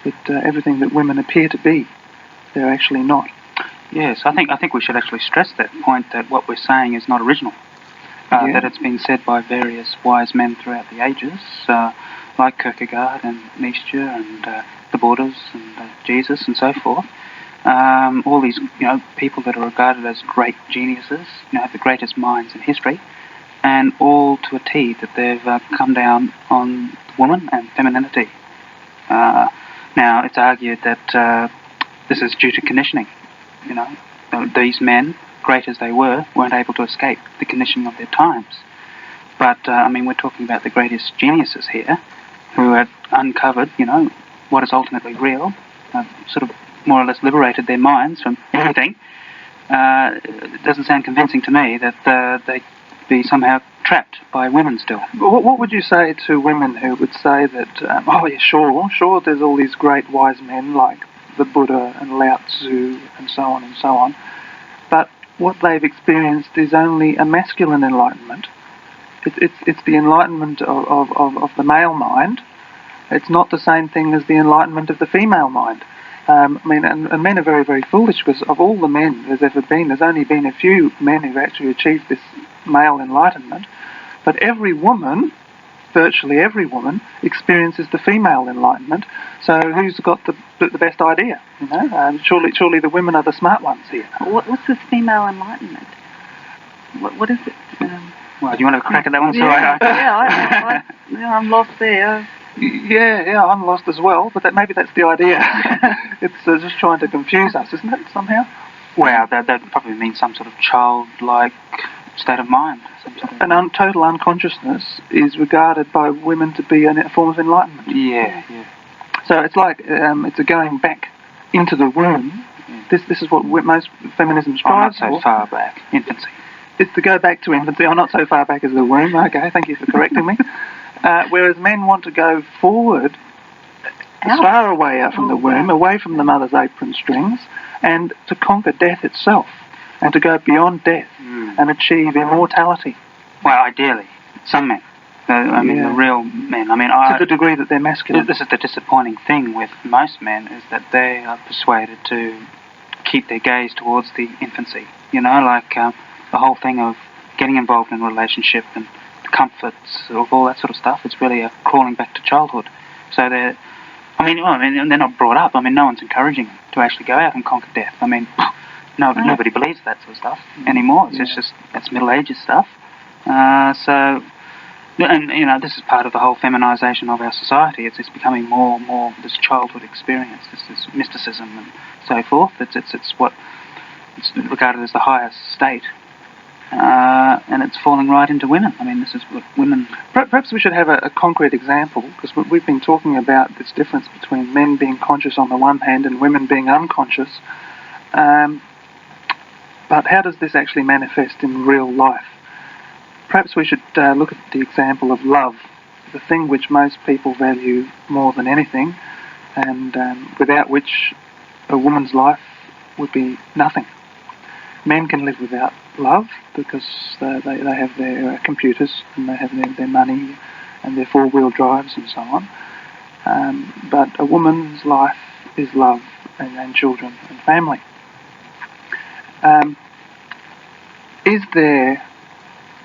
Speaker 3: That everything that women appear to be, they're actually not.
Speaker 1: Yes, I think we should actually stress that point, that what we're saying is not original. That it's been said by various wise men throughout the ages, like Kierkegaard and Nietzsche and the Buddhas and Jesus and so forth. All these people that are regarded as great geniuses, have the greatest minds in history, and all to a T, that they've come down on woman and femininity. Now, it's argued that this is due to conditioning. You know, these men, great as they were, weren't able to escape the conditioning of their times. But, I mean, we're talking about the greatest geniuses here, who had uncovered, you know, what is ultimately real, sort of more or less liberated their minds from everything. It doesn't sound convincing to me that they'd be somehow trapped by women still.
Speaker 3: What would you say to women who would say that, oh yeah, sure, there's all these great wise men like the Buddha and Lao Tzu and so on, but what they've experienced is only a masculine enlightenment. It's the enlightenment of the male mind. It's not the same thing as the enlightenment of the female mind. I mean, and men are very, very foolish, because of all the men there's ever been, there's only been a few men who've actually achieved this male enlightenment. But every woman, virtually every woman, experiences the female enlightenment. So who's got the best idea? You know, surely the women are the smart ones here.
Speaker 2: What's this female enlightenment? What is it?
Speaker 1: Well, do you want to crack at that one?
Speaker 2: Yeah, I'm lost there.
Speaker 3: Yeah, I'm lost as well, but maybe that's the idea. It's just trying to confuse us, isn't it, somehow?
Speaker 1: Well, that probably means some sort of childlike state of mind.
Speaker 3: Total unconsciousness is regarded by women to be a form of enlightenment.
Speaker 1: Yeah.
Speaker 3: So it's like it's a going back into the womb. Yeah. This is what most feminism strives for.
Speaker 1: Not so far back, infancy.
Speaker 3: It's to go back to infancy. Oh, not so far back as the womb. Okay, thank you for correcting me. Whereas men want to go forward, as far away out from the womb, away from the mother's apron strings, and to conquer death itself, and to go beyond death and achieve immortality.
Speaker 1: Well, ideally, some men. I mean, the real men. I mean,
Speaker 3: to the degree that they're masculine.
Speaker 1: This is the disappointing thing with most men, is that they are persuaded to keep their gaze towards the infancy. You know, like the whole thing of getting involved in a relationship and the comforts of all that sort of stuff. It's really a crawling back to childhood. So they're not brought up. I mean, no one's encouraging them to actually go out and conquer death. I mean, nobody believes that sort of stuff anymore. It's Middle Ages stuff. And you know, this is part of the whole feminisation of our society. It's becoming more and more this childhood experience, this mysticism and so forth. It's what it's regarded as the highest state, and it's falling right into women. I mean, this is what women.
Speaker 3: Perhaps we should have a concrete example, because we've been talking about this difference between men being conscious on the one hand and women being unconscious. But how does this actually manifest in real life? Perhaps we should look at the example of love, the thing which most people value more than anything, and without which a woman's life would be nothing. Men can live without love because they have their computers and they have their money and their four-wheel drives and so on. But a woman's life is love and children and family.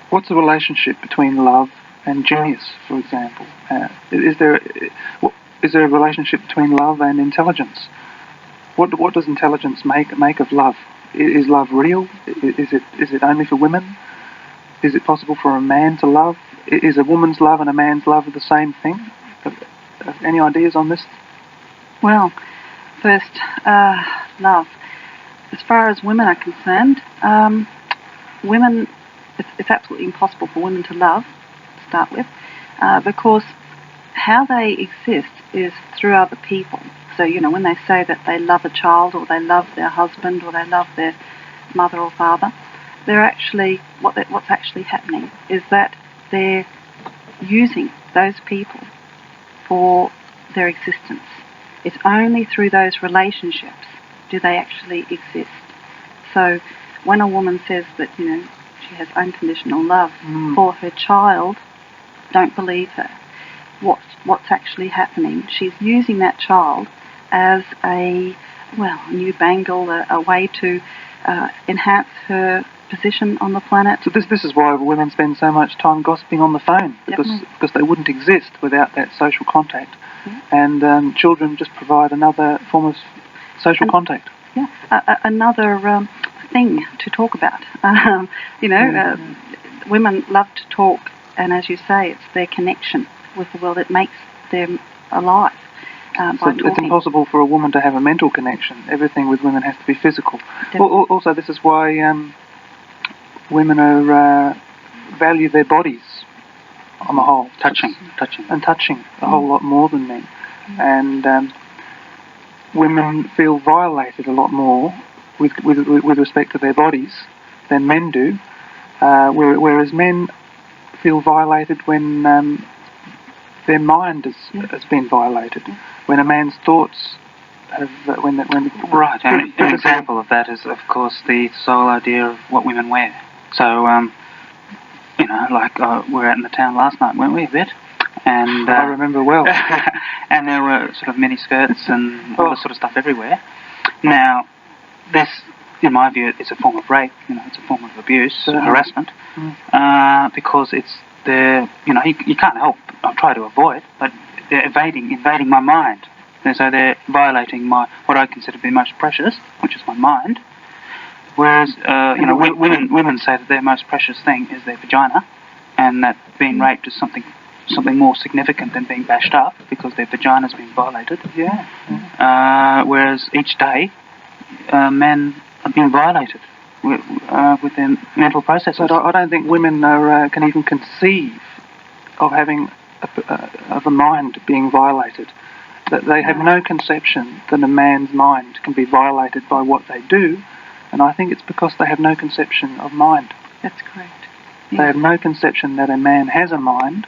Speaker 3: What's the relationship between love and genius, for example? Is there a relationship between love and intelligence? What does intelligence make of love? Is love real? Is it only for women? Is it possible for a man to love? Is a woman's love and a man's love the same thing? Any ideas on this?
Speaker 2: Well, first, love. As far as women are concerned, women. It's absolutely impossible for women to love, to start with, because how they exist is through other people. So, you know, when they say that they love a child or they love their husband or they love their mother or father, they're actually, what's actually happening is that they're using those people for their existence. It's only through those relationships do they actually exist. So when a woman says that, you know, she has unconditional love for her child, don't believe her. What's actually happening? She's using that child as a new bangle, a way to enhance her position on the planet.
Speaker 3: So this is why women spend so much time gossiping on the phone, because they wouldn't exist without that social contact. And children just provide another form of social contact.
Speaker 2: Yeah, another thing to talk about. women love to talk, and as you say, it's their connection with the world that makes them alive.
Speaker 3: It's impossible for a woman to have a mental connection. Everything with women has to be physical. Also, this is why women are value their bodies on the whole.
Speaker 1: Touching
Speaker 3: a whole lot more than men. And women feel violated a lot more with respect to their bodies than men do, whereas men feel violated when their mind has been violated, when a man's thoughts have...
Speaker 1: Right, and an example of that is, of course, the sole idea of what women wear. So, like we were out in the town last night, weren't we, a bit? And
Speaker 3: I remember well.
Speaker 1: And there were sort of mini skirts and all this sort of stuff everywhere. Now, this, in my view, is a form of rape. It's a form of abuse, harassment, because it's you can't help. I'll try to avoid, but they're invading my mind. And so they're violating what I consider to be most precious, which is my mind. Whereas, women say that their most precious thing is their vagina, and that being raped is something more significant than being bashed up because their vagina's been violated. Whereas each day, men are being violated with their mental processes.
Speaker 3: But I don't think women can even conceive of having of a mind being violated. That they have no conception that a man's mind can be violated by what they do, and I think it's because they have no conception of mind.
Speaker 2: That's correct.
Speaker 3: Yes. They have no conception that a man has a mind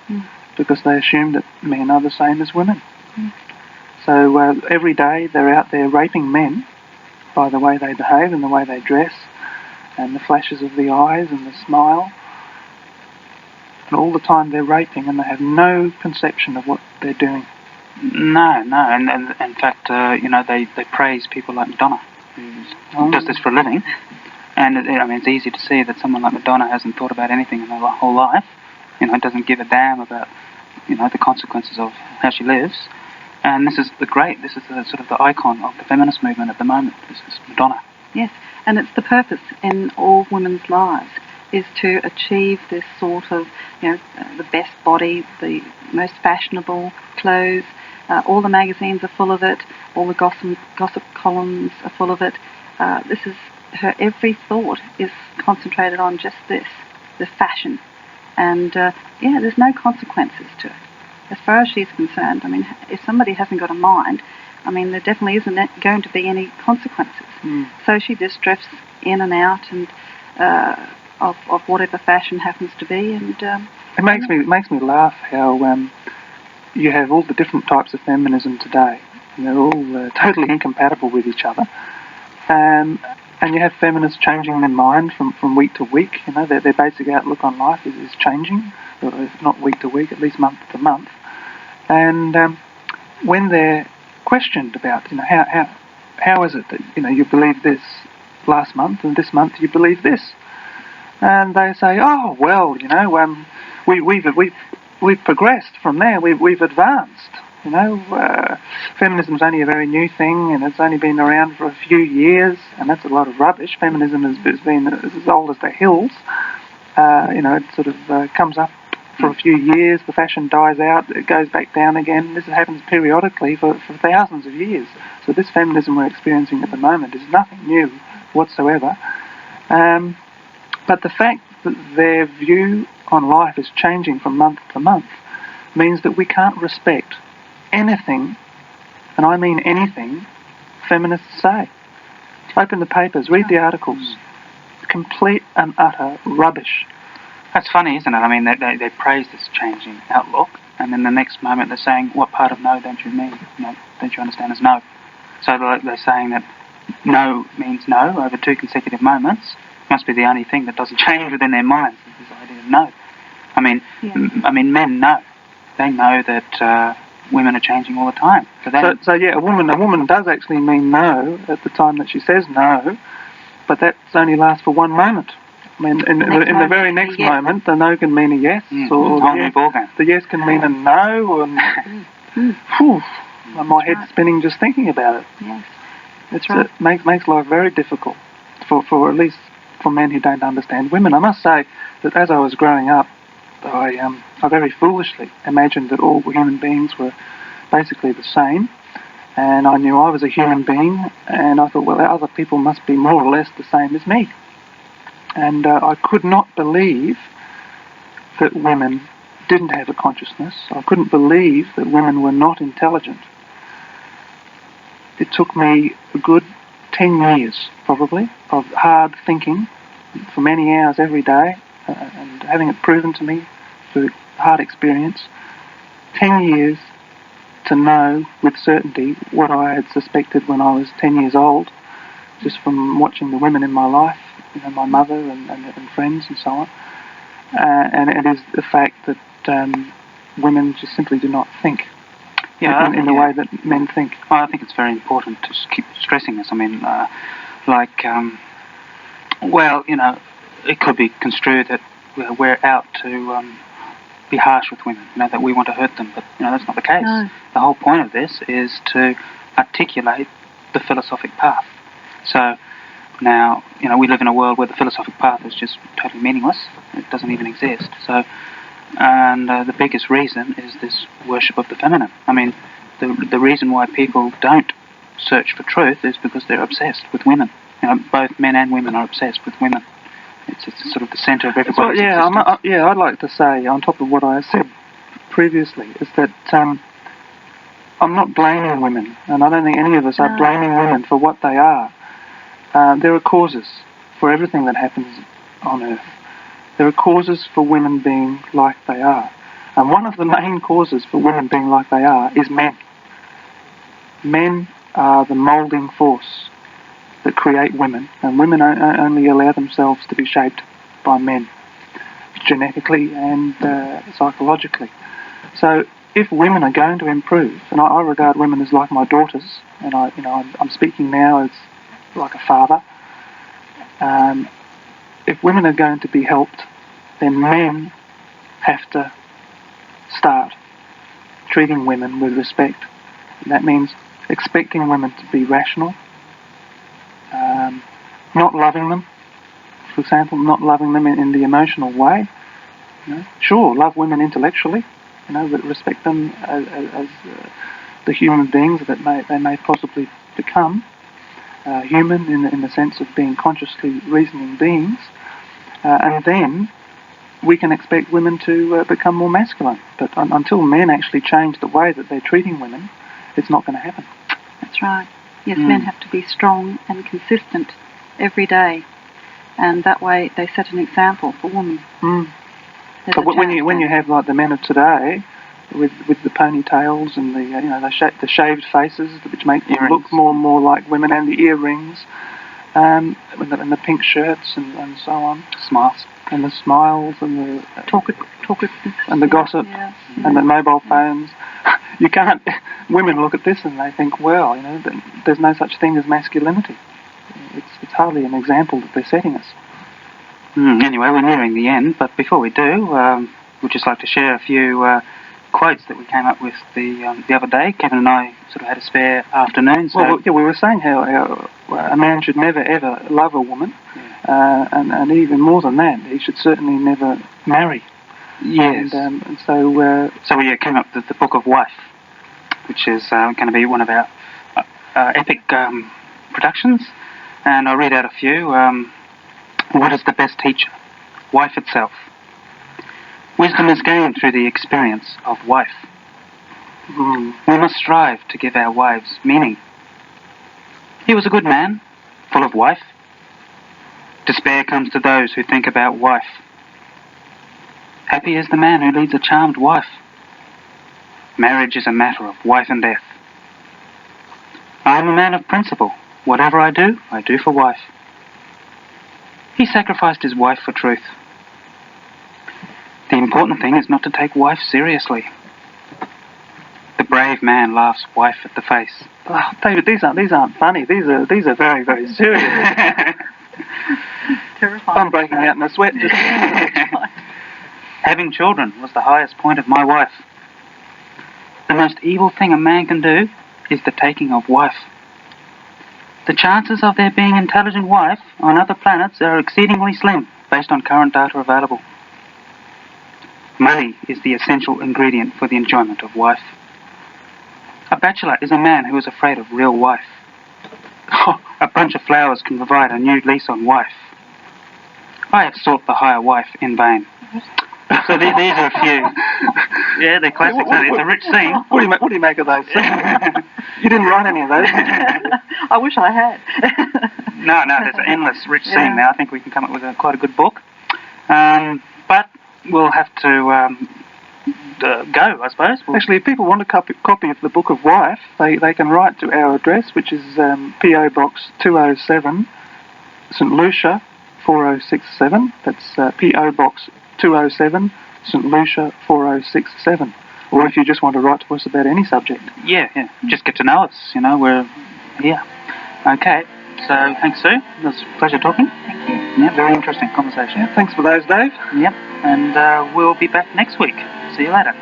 Speaker 3: because they assume that men are the same as women. So every day they're out there raping men by the way they behave and the way they dress and the flashes of the eyes and the smile. And all the time they're raping and they have no conception of what they're doing.
Speaker 1: No, and in fact, they praise people like Madonna, who does this for a living. And it's easy to see that someone like Madonna hasn't thought about anything in her whole life. Doesn't give a damn about, the consequences of how she lives. And this is the sort of the icon of the feminist movement at the moment. This is Madonna.
Speaker 2: Yes, and it's the purpose in all women's lives is to achieve this sort of, the best body, the most fashionable clothes. All the magazines are full of it. All the gossip columns are full of it. This is her every thought is concentrated on just this, the fashion. And, there's no consequences to it. As far as she's concerned, if somebody hasn't got a mind, there definitely isn't going to be any consequences. So she just drifts in and out and of whatever fashion happens to be. And
Speaker 3: it makes me laugh how you have all the different types of feminism today. And they're all totally incompatible with each other. And you have feminists changing their mind from week to week. Their basic outlook on life is changing, or if not week to week, at least month to month. And when they're questioned about, how is it that you believe this last month and this month you believe this, and they say, oh well, we've progressed from there. We've advanced. Feminism's only a very new thing, and it's only been around for a few years, and that's a lot of rubbish. Feminism has been as old as the hills. It sort of comes up for a few years, the fashion dies out, it goes back down again. This happens periodically for thousands of years. So this feminism we're experiencing at the moment is nothing new whatsoever. But the fact that their view on life is changing from month to month means that we can't respect anything, and I mean anything, feminists say. Open the papers, read the articles. Complete and utter rubbish.
Speaker 1: That's funny, isn't it? They praise this changing outlook, and then the next moment they're saying, what part of no don't you mean? Don't you understand as no? So they're saying that no means no over two consecutive moments. Must be the only thing that doesn't change within their minds, is this idea of no. Men know. They know that women are changing all the time.
Speaker 3: So a woman does actually mean no at the time that she says no, but that only lasts for one moment. In the very next moment, the no can mean a yes, or the yes can mean a no, and my head's spinning just thinking about it.
Speaker 2: Yes,
Speaker 3: It makes life very difficult for at least for men who don't understand women. I must say that as I was growing up, I very foolishly imagined that all human beings were basically the same, and I knew I was a human being, and I thought, well, other people must be more or less the same as me. And I could not believe that women didn't have a consciousness. I couldn't believe that women were not intelligent. It took me a good 10 years, probably, of hard thinking for many hours every day, and having it proven to me through hard experience. 10 years to know with certainty what I had suspected when I was 10 years old, just from watching the women in my life, my mother and friends and so on. And it is the fact that women just simply do not think in the way that men think.
Speaker 1: Well, I think it's very important to keep stressing this. I mean, it could be construed that we're out to be harsh with women, that we want to hurt them, but that's not the case.
Speaker 2: No.
Speaker 1: The whole point of this is to articulate the philosophic path. So now, we live in a world where the philosophic path is just totally meaningless. It doesn't even exist. So, and the biggest reason is this worship of the feminine. I mean, the reason why people don't search for truth is because they're obsessed with women. Both men and women are obsessed with women. It's sort of the centre of everybody's existence.
Speaker 3: I'd like to say, on top of what I said previously, is that I'm not blaming women, and I don't think any of us are blaming women for what they are. There are causes for everything that happens on Earth. There are causes for women being like they are. And one of the main causes for women being like they are is men. Men are the moulding force that create women, and women only allow themselves to be shaped by men, genetically and psychologically. So if women are going to improve, and I regard women as like my daughters, and I'm speaking now as like a father, if women are going to be helped, then men have to start treating women with respect. And that means expecting women to be rational, not loving them, for example, not loving them in the emotional way. Sure, love women intellectually, but respect them as the human beings that they may possibly become, human in the sense of being consciously reasoning beings, and then we can expect women to become more masculine. But until men actually change the way that they're treating women, it's not going to happen.
Speaker 2: That's right. Yes, men have to be strong and consistent every day, and that way they set an example for women.
Speaker 3: But when you have like the men of today, with the ponytails and the shaved faces, which make them look more and more like women, and the earrings, and the pink shirts and so on,
Speaker 1: Smiles.
Speaker 3: And the smiles and the
Speaker 2: talkativeness
Speaker 3: and the gossip, and the mobile phones. You can't. Women look at this and they think, well, there's no such thing as masculinity. It's hardly an example that they're setting us.
Speaker 1: Anyway, we're nearing the end, but before we do, we'd just like to share a few quotes that we came up with the other day. Kevin and I sort of had a spare afternoon. So
Speaker 3: we were saying how a man should never ever love a woman, and even more than that, he should certainly never marry.
Speaker 1: Yes.
Speaker 3: And so we
Speaker 1: came up with the Book of Wife, which is going to be one of our epic productions, and I'll read out a few. What is the best teacher? Wife itself. Wisdom is gained through the experience of wife. We must strive to give our wives meaning. He was a good man, full of wife. Despair comes to those who think about wife. Happy is the man who leads a charmed wife. Marriage is a matter of wife and death. I am a man of principle. Whatever I do for wife. He sacrificed his wife for truth. The important thing is not to take wife seriously. The brave man laughs wife at the face.
Speaker 3: Oh, David, these aren't funny. These are very, very serious.
Speaker 2: Terrifying.
Speaker 3: I'm breaking out in a sweat.
Speaker 1: Having children was the highest point of my wife. The most evil thing a man can do is the taking of wife. The chances of there being intelligent life on other planets are exceedingly slim, based on current data available. Money is the essential ingredient for the enjoyment of wife. A bachelor is a man who is afraid of real wife. A bunch of flowers can provide a new lease on wife. I have sought the higher wife in vain. So these are a few. Yeah, they're classics. It's a rich scene.
Speaker 3: What do you make of those? You didn't write any of those, did you?
Speaker 2: I wish I had.
Speaker 1: No, there's an endless rich scene now. I think we can come up with quite a good book. But we'll have to go, I suppose.
Speaker 3: Actually, if people want a copy of the Book of Wife, they can write to our address, which is P.O. Box 207, St Lucia 4067. That's P.O. Box 207, St Lucia 4067. Or if you just want to write to us about any subject.
Speaker 1: Yeah. Just get to know us, we're here. Okay, so thanks, Sue. It was a pleasure talking.
Speaker 2: Thank you.
Speaker 1: Yeah, very interesting conversation.
Speaker 3: Yeah, thanks for those, Dave.
Speaker 1: Yep, and we'll be back next week. See you later.